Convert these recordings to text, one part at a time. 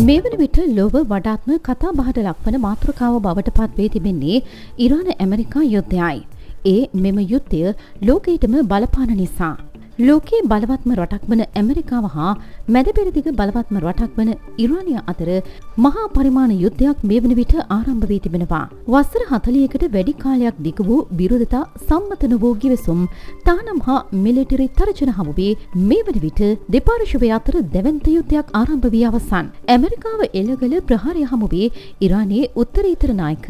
මේ වන විට ලොව වඩාත්ම කතා බහට ලක්වන මාතෘකාව බවට පත් වේ තිබෙන්නේ ඉරාන ඇමරිකා යුද්ධයයි. ඒ මෙම යුද්ධය ලෝකයටම බලපාන නිසා. ලෝකයේ බලවත්ම රටක් වන ඇමරිකාව හා මැද පෙරදිග බලවත්ම රටක් වන ඉරානය අතර මහා පරිමාණ යුද්ධයක් මේ වන විට ආරම්භ වී තිබෙනවා. වසර 40කට වැඩි කාලයක් දිග වූ විරෝධතා සම්මත නොවූ ගිවිසුම් තානම් හා මිලිටරි තර්ජන හමුවේ මේ වන විට දෙපාර්ශ්වය අතර දැවැන්ත යුද්ධයක් ආරම්භ වී අවසන්. ඇමරිකාව එළගල ප්‍රහාරය හමුවේ ඉරානයේ උත්තරීතර නායක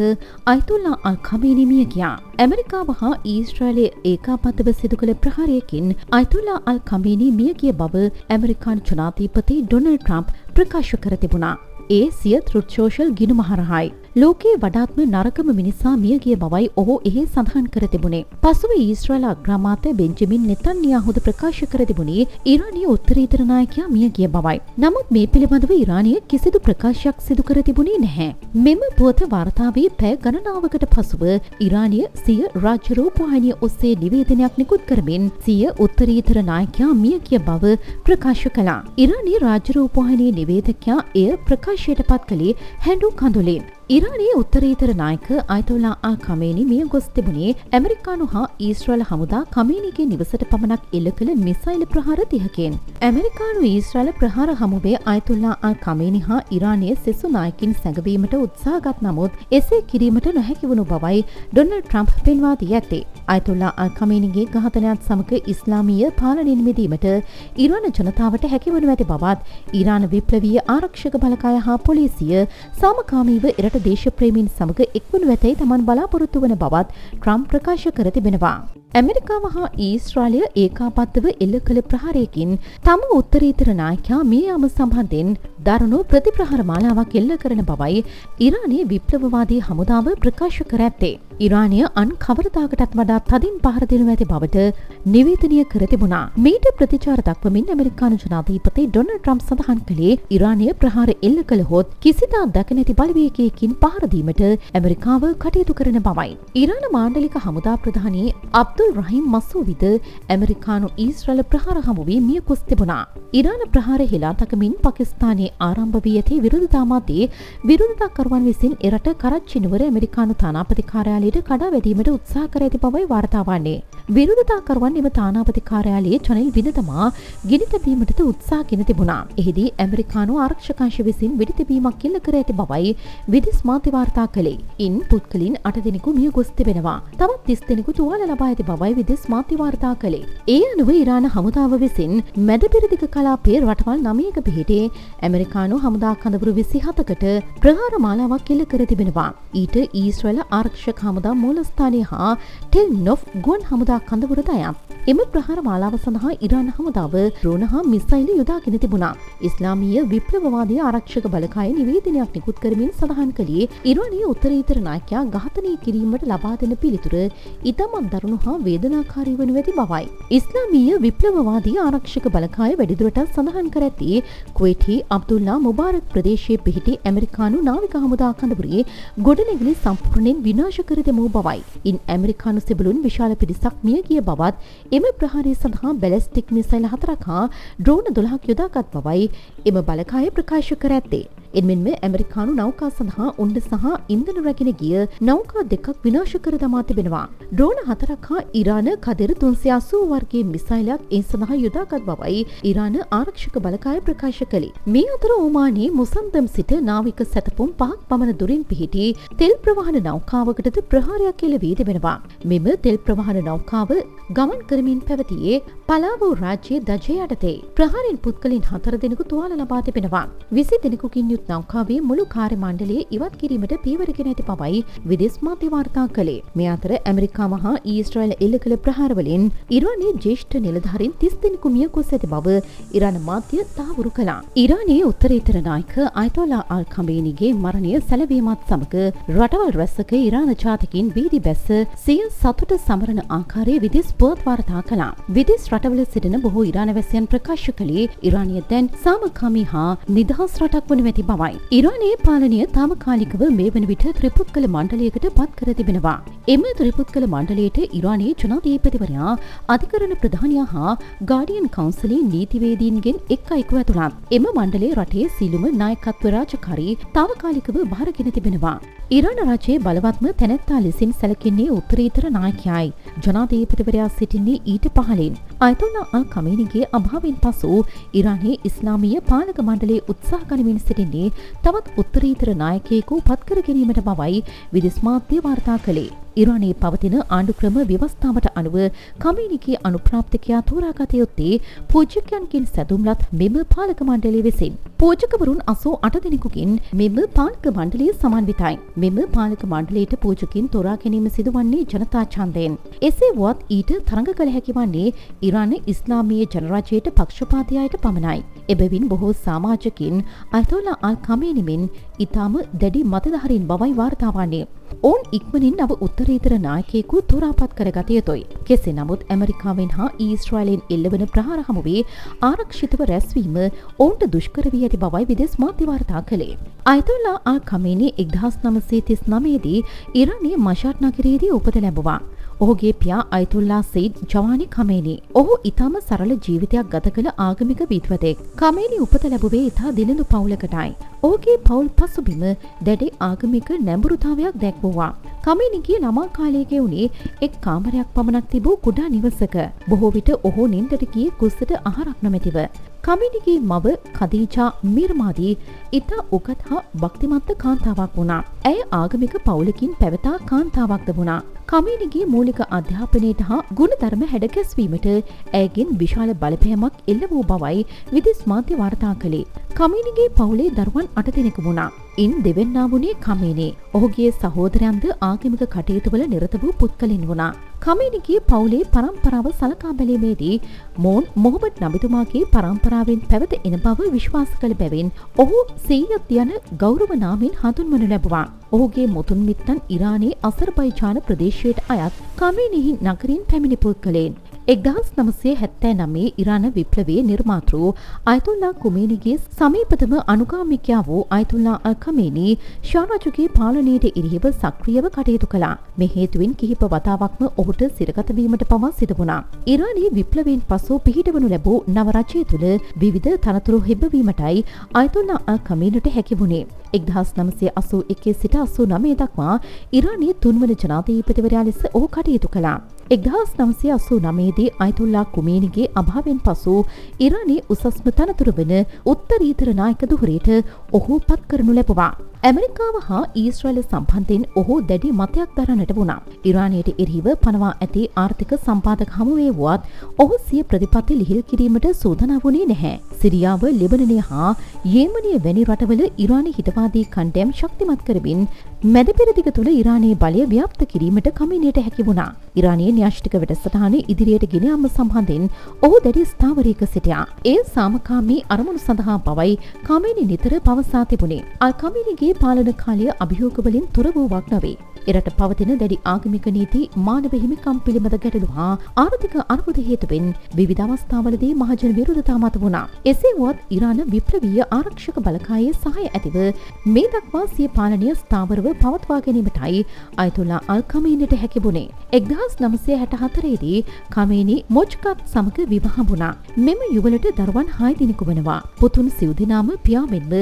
අයතුල්ලා අල් ඛමේනි මිය ගියා. ඇමරිකාව හා ඊශ්‍රායලයේ ඒකාබද්ධව සිදු කළ ප්‍රහාරයකින් අයතුල්ලා අල් ඛමේනි මිය ගිය බව ඇමරිකානු ජනාධිපති ඩොනල්ඩ් ට්‍රම්ප් ප්‍රකාශ කර තිබුණා. ඒ සිය ට්‍රුත් සෝෂල් ගිණුම හරහායි. ලෝකයේ වඩාත්ම නරකම මිනිසා මිය ගිය බවයි ඔහු එහි සඳහන් කර තිබුණේ. පසුව ඊශ්‍රායල අග්‍රාමාත්‍ය බෙන්ජමින් නෙතන්යාහුද ප්‍රකාශ කර තිබුණේ ඉරානීය උත්තරීතර නායකයා මිය ගිය බවයි. නමුත් මේ පිළිබඳව ඉරානීය කිසිදු ප්‍රකාශයක් සිදු කර තිබුණේ නැහැ. මෙම පුවත වාර්තා වී පැය ගණනාවකට පසුව ඉරානීය සිය රාජ්‍ය රූපවාහිනිය ඔස්සේ නිවේදනයක් නිකුත් කරමින් සිය උත්තරීතර නායකයා මිය ගිය බව ප්‍රකාශ කළා. ඉරානීය රාජ්‍ය රූපවාහිනියේ නිවේදකයා එය ප්‍රකාශයට පත් කළේ හැඬු කඳුලින්. ඉරානයේ උත්තරීතර නායක අයතොල්ලා අල් ඛමේනි මිය ගොස් තිබුණේ ඇමරිකානු හා ඊශ්‍රායල හමුදා ඛමේනිගේ නිවසට පමණක් එල්ල කළ මිසයිල් ප්‍රහාර 30කින්. ඇමරිකානු ඊශ්‍රායල ප්‍රහාර හමුවේ අයතොල්ලා අල් ඛමේනි හා ඉරානයේ සෙසු නායකින් සැඟවීමට උත්සාහගත් නමුත් එසේ කිරීමට නොහැකි වුණු බවයි ඩොනල්ඩ් ට්‍රම්ප් පෙන්වා දී ඇත්තේ. අයතොල්ලා අල් ඛමේනිගේ ඝාතනයත් සමග ඉස්ලාමීය පාලනයෙන් මිදීමට ඉරාන ජනතාවට හැකි වනු ඇති බවත් ඉරාන විප්ලවීය ආරක්ෂක බලකාය හා පොලිසිය සාමකාමීව එරට දේශප්‍රේමීන් සමග එක්වනු ඇතැයි තමන් බලාපොරොත්තු වන බවත් ට්‍රම්ප් ප්‍රකාශ කර තිබෙනවා. ඇමරිකාව හා ඊශ්‍රායලය ඒකාබද්ධව එල්ල කළ ප්‍රහාරයකින් තම උත්තරීතර නායකයා මිය යාම සම්බන්ධයෙන් දරුණු ප්‍රතිප්‍රහාර මාලාවක් එල්ල කරන බවයි ඉරානයේ විප්ලවවාදී හමුදාව ප්‍රකාශ කර ඇත්තේ. ඉරානය අන් කවරදාකටත් වඩා තදින් පහර දෙනු ඇති බවට නිවේදනය කර තිබුණා. මීට ප්‍රතිචාර දක්වමින් ඇමරිකානු ජනාධිපති ඩොනල්ඩ් ට්‍රම්ප් සඳහන් කළේ ඉරානය ප්‍රහාර එල්ල කළහොත් කිසිදා දැක නැති බලවේගයකින් පහර දීමට ඇමරිකාව කටයුතු කරන බවයි. ඉරාන මාණ්ඩලික හමුදා ප්‍රධානී අබ්දුල් රහීම් මසූවිද ඇමරිකානු ඊශ්‍රායල ප්‍රහාර හමුවේ මිය ගොස් තිබුණා. ඉරාන ප්‍රහාර හෙලා තකමින් පාකිස්තානයේ ආරම්භ වී ඇති විරෝධතා මැද විරෝධතාකරුවන් විසින් එරට කරච්චි නුවර ඇමරිකානු තානාපති කාර්යාලයට කඩා වැදීමට උත්සාහ කර ඇති බවයි වාර්තා වන්නේ. විරෝධතාකරුවන් එම තානාපති කාර්යාලයේ චැනල් විදතමා ගිනි තැබීමටද උත්සාහ ගෙන තිබුණා. එහිදී ඇමරිකානු ආරක්ෂක අංශ විසින් වෙඩි තැබීමක් එල්ල කර ඇති බවයි විදෙස් මාධ්‍ය වාර්තා කළේ. ඉන් පුද්ගලයන් 8 දෙනෙකු මිය ගොස් තිබෙනවා. තවත් 30 දෙනෙකු තුවාල ලබා ඇති බවයි විදෙස් මාධ්‍ය වාර්තා කළේ. ඒ අනුව ඉරාන හමුදාව විසින් මැද පෙරදිග කලාපයේ රටවල් 9ක පිහිටේ ඇමරිකානු හමුදා කඳවුරු 27කට ප්‍රහාර මාලාවක් එල්ල කර තිබෙනවා. ඊට ඊශ්‍රායල ආරක්ෂක හමුදා මූලස්ථානය හා ටෙල් නොෆ් ගුවන් හමුදා කඳවුරද අයත්. එම ප්‍රහාර මාලාව සඳහා ඉරාන හමුදාව ඩ්‍රෝන හා මිසයිල් යොදාගෙන තිබුණා. ඉස්ලාමීය විප්ලවවාදී ආරක්ෂක බලකාය නිවේදනයක් නිකුත් කරමින් සඳහන් කළේ ඉරානීය උත්තරීතර නායකයා ඝාතනය කිරීමට ලබා දෙන පිළිතුර ඉතාමත් දරුණු හා වේදනාකාරී වනු ඇති බවයි. ඉස්ලාමීය විප්ලවවාදී ආරක්ෂක බලකාය වැඩිදුරටත් සඳහන් කර ඇති කුවේටි අබ්දුල්ලා මුබාරක් ප්‍රදේශයේ පිහිටි ඇමරිකානු නාවික හමුදා කඳවුරේ ගොඩනැගිලි සම්පූර්ණයෙන් විනාශ කර දැමූ බවයි. ඉන් ඇමරිකානු සිබළුන් විශාල පිරිසක් මිය ගිය බවත් එම ප්‍රහාරය සඳහා බැලිස්ටික් මිසයිල් 4ක් හා ඩ්‍රෝන 12ක් යොදාගත් බවයි එම බලකාය ප්‍රකාශ කර ඇත්තේ. එමෙන්ම ඇමරිකානු නෞකා සඳහා උණ්ඩ සහ ඉන්ධන රැගෙන ගිය නෞකා දෙකක් විනාශ කර දමා තිබෙනවා. ඩ්‍රෝන 4ක් හා ඉරාන කදර 380 වර්ගයේ මිසයිලයක් ඒ සඳහා යොදාගත් බවයි ඉරාන ආරක්ෂක බලකාය ප්‍රකාශ කළේ. මේ අතර ඕමානයේ මුසන්දම් සිට නාවික සැතපුම් 5ක් පමණ දුරින් පිහිටි තෙල් ප්‍රවාහන නෞකාවකටද ප්‍රහාරයක් එල්ල වී තිබෙනවා. මෙම තෙල් ප්‍රවාහන නෞකාව ගමන් කරමින් පැවතියේ පලාවෝ රාජ්‍යයේ දජය යටතේ. ප්‍රහාරයෙන් පුද්ගලයන් 4 දෙනෙකු තුවාල ලබා තිබෙනවා. 20 දෙනෙකුකින් යුත් නෞකාවේ මුළු කාර්ය මණ්ඩලය ඉවත් කිරීමට පියවරගෙන ඇති බවයි විදෙස් මාධ්‍ය වාර්තා කළේ. මේ අතර ඇමරිකාව හා ඊශ්‍රායල එල්ල කළ ප්‍රහාරවලින් ඉරානයේ ජ්‍යෙෂ්ඨ නිලධාරීන් 30 දෙනෙකු මිය ගොස් ඇති බව ඉරාන මාධ්‍ය තහවුරු කළා. ඉරානයේ උත්තරීතර නායක අයතොල්ලා අල් ඛමේනිගේ මරණය සැලවීමත් සමග රටවල් රැසක ඉරාන ජාතිකින් වීදි බැස්ස සිය සතුට සමරන ආකාරයේ විදෙස් පුවත් වාර්තා කළා. විදෙස් රටවල සිටින බොහෝ ඉරාන වැසියන් ප්‍රකාශ කළේ ඉරානය දැන් සාමකාමී හා නිදහස් රටක් වනු ඇති බවයි. ඉරානයේ පාලනය තාමකාලිකව මේ වන විට ත්‍රිපුද්ගල මණ්ඩලයකට පත් කර තිබෙනවා. එම ත්‍රිපුද්ගල මණ්ඩලයට ඉරානයේ ජනාධිපතිවරයා අධිකරණ ප්‍රධානියා හා ගාඩියන් කවුන්සිලේ නීතිවේදීන්ගෙන් එක් අයෙකු ඇතුළත්. එම මණ්ඩලයේ රටේ සියලුම නායකත්ව රාජකාරී තාවකාලිකව බාරගෙන තිබෙනවා. ඉරාන රජයේ බලවත්ම තැනැත්තා ලෙසින් සැලකෙන්නේ උත්තරීතර නායකයායි. ජනාධිපතිවරයා සිටින්නේ ඊට පහළින්. අයතොල්ලා අල් කමේනිගේ අභාවයෙන් පසු ඉරානයේ ඉස්ලාමීය පාලක මණ්ඩලයේ උත්සාහ ගනිමින් සිටින්නේ තවත් උත්තරීතර නායකයෙකු පත්කර ගැනීමට බවයි විදේශ මාධ්‍ය වාර්තා කළේ. ඉරානයේ පවතින ආණ්ඩුක්‍රම ව්‍යවස්ථාවට අනුව කමේනිගේ අනුප්‍රාප්තකයා තෝරාගත යුත්තේ පූජකයන්ගෙන් සැදුම්ලත් මෙම පාලක මණ්ඩලය විසින්. පූජකවරුන් 88 දෙනෙකුගෙන් මෙම පාලක මණ්ඩලය සමන්විතයි. මෙම පාලක මණ්ඩලයට පූජකින් තෝරා ගැනීම සිදුවන්නේ ජනතා ඡන්දයෙන්. එසේ වුවත් ඊට තරඟ කළ හැකි වන්නේ ඉරාන ඉස්ලාමීය ජනරජයට පක්ෂපාතීයිට පමණයි. එබැවින් බොහෝ සමාජකින් අයතොල්ලා අල් කමේනිමින් ඊටම දැඩි මතධාරීන් බවයි වාර්තා වන්නේ. ඔවුන් ඉක්මනින් නව උත්තරීතර නායකයෙකු තෝරාපත් කරගත යුතුයි. කෙසේ නමුත් ඇමරිකාවෙන් හා ඊශ්‍රායලෙන් එල්ලවන ප්‍රහාර හමුවේ ආරක්ෂිතව රැස්වීම ඔවුන්ට දුෂ්කර වී ඇති බවයි විදේශ මාධ්‍ය වාර්තා කළේ. අයතොල්ලා අල් කමේනි 1939 දී ඉරානයේ මෂාඩ් නගරයේදී උපත ලැබුවා. ඔහුගේ පියා අයතුල්ලා සයිඩ් ජවානි කමේනි. ඔහු ඊටම සරල ජීවිතයක් ගත කළ ආගමික විද්වතෙක්. කමේනි උපත ලැබුවේ ඊටා දිලිඳු පවුලකටයි. ඔහුගේ පවුල් පසුබිම දැඩි ආගමික නැඹුරුතාවයක් දැක්වුවා. කමේනිගේ ළමා කාලයේ ගෙවුනේ එක් කාමරයක් පමණක් තිබූ කුඩා නිවසක. බොහෝ විට ඔහු නින්දට ගියේ කුස්සට ආහාරක් නොමැතිව. කමේනිගේ මව කදීජා මිර්මාදී ඉතා උගත් හා භක්තිමත් කාන්තාවක් වුණා. ඇය ආගමික පවුලකින් පැවතා කාන්තාවක්ද වුණා. කමේනිගේ මූලික අධ්‍යාපනයට හා ගුණධර්ම හැඩගැස්වීමට ඇයගෙන් විශාල බලපෑමක් එල්ල වූ බවයි විදේශ මාධ්‍ය වාර්තා කළේ. කමේනිගේ පවුලේ දරුවන් 8 දෙනෙකු වුණා. ඉන් දෙවැන්නා වුණේ කමේනි. ඔහුගේ සහෝදරයන්ද ආගමික කටයුතුවල නිරත වූ පුද්ගලයන් වුණා. කමේනිගේ පවුලේ පරම්පරාව සලකා බැලීමේදී මෝන් මොහමඩ් නබිතුමාගේ පරම්පරාවෙන් පැවත එන බව විශ්වාස කළ බැවින් ඔහු සීයත් යන ගෞරව නාමයෙන් හඳුන්වනු ලැබුවා. ඔහුගේ මුතුන් මිත්තන් ඉරානයේ අසර්බයිජාන ප්‍රදේශයට අයත් කමේනිහි නගරින් පැමිණි පුද්ගලයන්. 1979 ඉරාන විප්ලවයේ නිර්මාතෘ අයතුල්ලා කුමේනිගේ සමීපතම අනුගාමිකයා වූ අයතුල්ලා අල් කමේනි ෂාරජුගේ පාලනයට ඉරියව සක්‍රියව කටයුතු කළා. මේ හේතුවෙන් කිහිප වතාවක්ම ඔහුට සිරගත වීමට පවා සිදු වුණා. ඉරානයේ විප්ලවයෙන් පසු පිහිටවනු ලැබූ නව රජය තුළ විවිධ තනතුරු හිබවීමටයි අයතුල්ලා අල් කමේනිට හැකි වුණේ. 1981 සිට 89 දක්වා ඉරානයේ තුන්වන ජනාධිපතිවරයා ලෙස ඔහු කටයුතු කළා. 1989 දී අයතුල්ලා කුමේනිගේ අභාවයෙන් පසු ඉරානයේ උසස්ම තනතුර වන උත්තරීතර නායක ධුරයට ඔහු පත් කරනු ලැබුවා. ඇමරිකාව හා ඊශ්‍රායල සම්බන්ධයෙන් ඔහු දැඩි මතයක් දරන්නට වුණා. ඉරානයට එරෙහිව පනවා ඇති ආර්ථික සම්පාදක හමුවේ වුවත් ඔහු සිය ප්‍රතිපත්ති ලිහිල් කිරීමට සූදානම් වුණේ නැහැ. සිරියාව, ලෙබනනය හා යේමනය වැනි රටවල ඉරානයේ හිතවාදී කණ්ඩායම් ශක්තිමත් කරමින් මැද පෙරදිග තුළ ඉරානයේ බලය ව්‍යාප්ත කිරීමට කමේනියට හැකි වුණා. ඉරානයේ න්‍යෂ්ටික වැඩසටහන ඉදිරියට ගෙන යාම සම්බන්ධයෙන් ඔහු දැඩි ස්ථාවරයක සිටියා. ඒ සාමකාමී අරමුණු සඳහා බවයි කමේනි නිතර පවසා තිබුණේ. අල් කමේනිගේ පාලන කාලය අභියෝග වලින් තොර වූවක් නොවේ. එරට පවතින දැඩි ආගමික නීති, මානව හිමිකම් පිළිබඳ ගැටලු හා ආර්ථික අර්බුද හේතුවෙන් විවිධ අවස්ථාවලදී මහජන විරෝධතා මත වුණා. එසේ වුවත් ඉරාන විප්ලවීය ආරක්ෂක බලකායේ සහාය ඇතිව මේ දක්වා සිය පාලනය ස්ථාවරව පවත්වා ගැනීමටයි අයතුල්ලා අල් කමේනිට හැකි වුණේ. 1964 දී කමේනි මොජ්කාත් සමග විවාහ වුණා. මෙම යුවලට දරුවන් 6 දෙනෙකු වෙනවා. පුතුන් සිව් දෙනාම පියාඹෙන්ම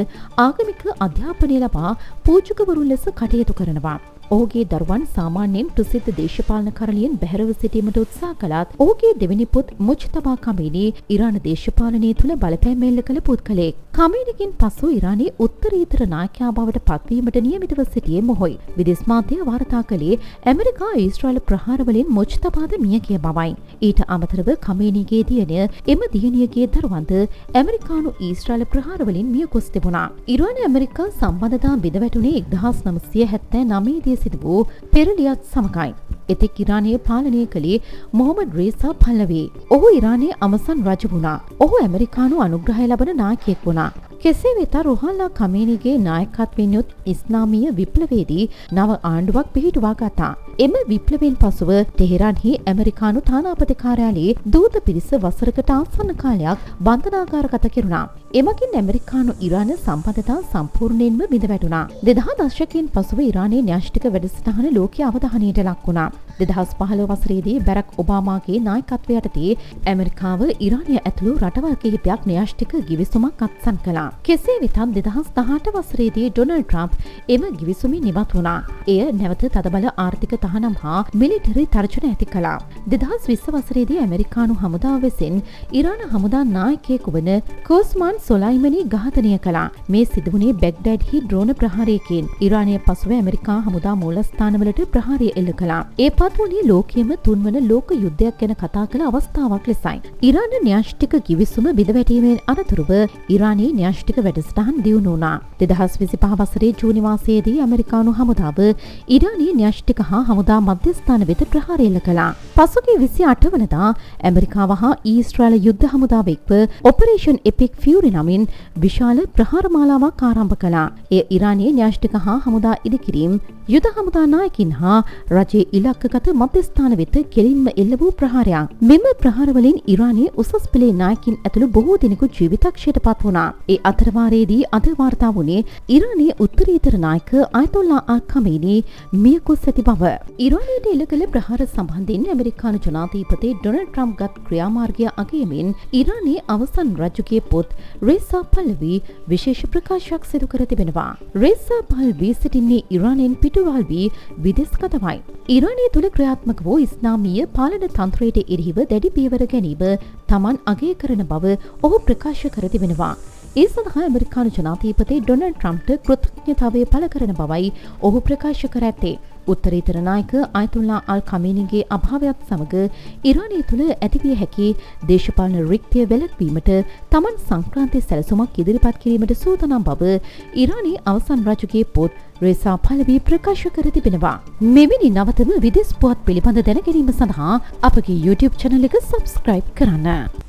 ආගමික අධ්‍යාපනය ලබා පූජකවරුන් ලෙස කටයුතු කරනවා. ඔහුගේ දරුවන් සාමාන්‍යයෙන් ප්‍රසිද්ධ දේශපාලන කරලියෙන් බැහැරව සිටීමට උත්සාහ කළත් ඔහුගේ දෙවෙනි පුත් මුජ්තබා කමේනි ඉරාන දේශපාලනය තුළ බලපෑම් එල්ල කළ පුද්ගලයෙක්. කමේනිගෙන් පසු ඉරානයේ උත්තරීතර නායකයා බවට පත්වීමට නියමිතව සිටියේ මොහොයි. විදේශ මාධ්‍ය වාර්තා කළේ ඇමරිකා ඊශ්‍රායල ප්‍රහාර වලින් මුජ්තබාද මිය ගිය බවයි. ඊට අමතරව කමේනිගේ දියණිය එම දියණියගේ දරුවන්ද ඇමරිකානු ඊශ්‍රායල ප්‍රහාර වලින් මිය ගොස් තිබුණා. ඉරාන ඇමරිකා සම්බන්ධතා බිඳ වැටුනේ 1979 දී සිදු වූ පෙරලියත් සමගයි. එතෙක් ඉරානයේ පාලනය කළේ මොහමඩ් රේසා පහලවි. ඔහු ඉරානයේ අවසන් රජ වුණා. ඔහු ඇමරිකානු අනුග්‍රහය ලබන නායකයෙක් වුණා. කෙසේ වෙත රුහල්ලා කමේනිගේ නායකත්වයෙන් යුත් ඉස්ලාමීය විප්ලවයේදී නව ආණ්ඩුවක් පිහිටුවා ගත්තා. එම විප්ලවයෙන් පසුව ටෙහෙරාන්හි ඇමරිකානු තානාපති කාර්යාලයේ දූත පිරිස වසරකට ආසන්න කාලයක් බන්ධනාගාරගත කෙරුණා. එමගින් ඇමරිකානු ඉරාන සම්බන්ධතා සම්පූර්ණයෙන්ම බිඳ වැටුණා. 2000 දශකයෙන් පසුව ඉරානයේ න්‍යෂ්ටික වැඩසටහන ලෝකීය අවධානයට ලක් වුණා. 2015 වසරේදී බැරක් ඔබාමාගේ නායකත්වය යටතේ ඇමරිකාව ඉරානය ඇතුළු රටවල් කිහිපයක් න්‍යෂ්ටික ගිවිසුමක් අත්සන් කළා. කෙසේ වෙතත් 2018 වසරේදී ඩොනල්ඩ් ට්‍රම්ප් එම ගිවිසුමින් ඉවත් වුණා. එය නැවත තදබල ආර්ථික තහනම් හා මිලිටරි තර්ජන ඇති කළා. 2020 වසරේදී ඇමරිකානු හමුදාව විසින් ඉරාන හමුදා නායකයෙකු වන කෝස්මාන් සොලයිමනි ඝාතනය කළා. මේ සිදුවුණේ බැග්ඩෑඩ්හි ඩ්‍රෝන ප්‍රහාරයකින්. ඉරානය පසුව ඇමරිකා හමුදා මූලස්ථානවලට ප්‍රහාරය එල්ල කළා. ඒ පත්වුණේ ලෝකයේම තුන්වන ලෝක යුද්ධයක් ගැන කතා කළ අවස්ථාවක් ලෙසයි. ඉරාන න්‍යෂ්ටික ගිවිසුම බිඳවැටීමෙන් අනතුරුව ඉරානයේ න්‍යෂ්ටික වැඩසටහන් දියුණු වුණා. 2025 වසරේ ජූනි මාසයේදී ඇමරිකානු හමුදාව ඉරානයේ න්‍යෂ්ටික හා හමුදා මධ්‍යස්ථාන වෙත ප්‍රහාරය එල්ල කළා. පසුගිය 28 වනදා ඇමරිකාව හා ඊශ්‍රායල යුද්ධ හමුදාව එක්ව ඔපරේෂන් එපික් ෆියුරි නමින් විශාල ප්‍රහාර මාලාවක් ආරම්භ කළා. එය ඉරානයේ න්‍යෂ්ටික හා හමුදා ඉදිකිරීම යුද හමුදා නායකින් හා රජයේ ඉලක්කගත මධ්‍යස්ථාන වෙත කෙලින්ම එල්ල වූ ප්‍රහාරයක්. මෙම ප්‍රහාරවලින් ඉරානයේ උසස් පෙළේ නායකින් ඇතුළු බොහෝ දෙනෙකු ජීවිතක්ෂයට පත් වුණා. ඒ අතරවාරයේදී අද වාර්තා වුණේ ඉරානයේ උත්තරීතර නායක අයතොල්ලා අල් ඛමේනි මියගොස් ඇති බව. ඉරානයට එල්ල කළ ප්‍රහාර සම්බන්ධයෙන් ඇමරිකානු ජනාධිපති ඩොනල්ඩ් ට්‍රම්ප් ගත් ක්‍රියාමාර්ගය අගයමින් ඉරානයේ අවසන් රජුගේ පොත් රේසා පහලවි විශේෂ ප්‍රකාශයක් සිදු කර තිබෙනවා. රේසා පහලවි සිටින්නේ ඉරානයෙන් පිටුවහල් වී විදේශගතවයි. ඉරානය තුළ ක්‍රියාත්මක වූ ඉස්ලාමීය පාලන තන්ත්‍රයට එරෙහිව දැඩි පියවර ගැනීම තමන් අගය කරන බව ඔහු ප්‍රකාශ කර තිබෙනවා. ඒ සඳහා ඇමරිකානු ජනාධිපති ඩොනල්ඩ් ට්‍රම්ප්ට කෘතඥතාවය පළ කරන බවයි ඔහු ප්‍රකාශ කර ඇත්තේ. උත්තරීතර නායක අයතුල්ලා අල් ඛමේනිගේ අභාවයත් සමග ඉරානය තුළ ඇතිවිය හැකි දේශපාලන රික්තය වැළැක්වීමට තමන් සංක්‍රාන්ති සැලසුමක් ඉදිරිපත් කිරීමට සූදානම් බව ඉරානයේ අවසන් රජුගේ පොත් රේසා පහලවි ප්‍රකාශ කර තිබෙනවා. මෙවැනි නවතම විදේශ පුවත් පිළිබඳ දැන ගැනීම සඳහා අපගේ YouTube channel එක subscribe කරන්න.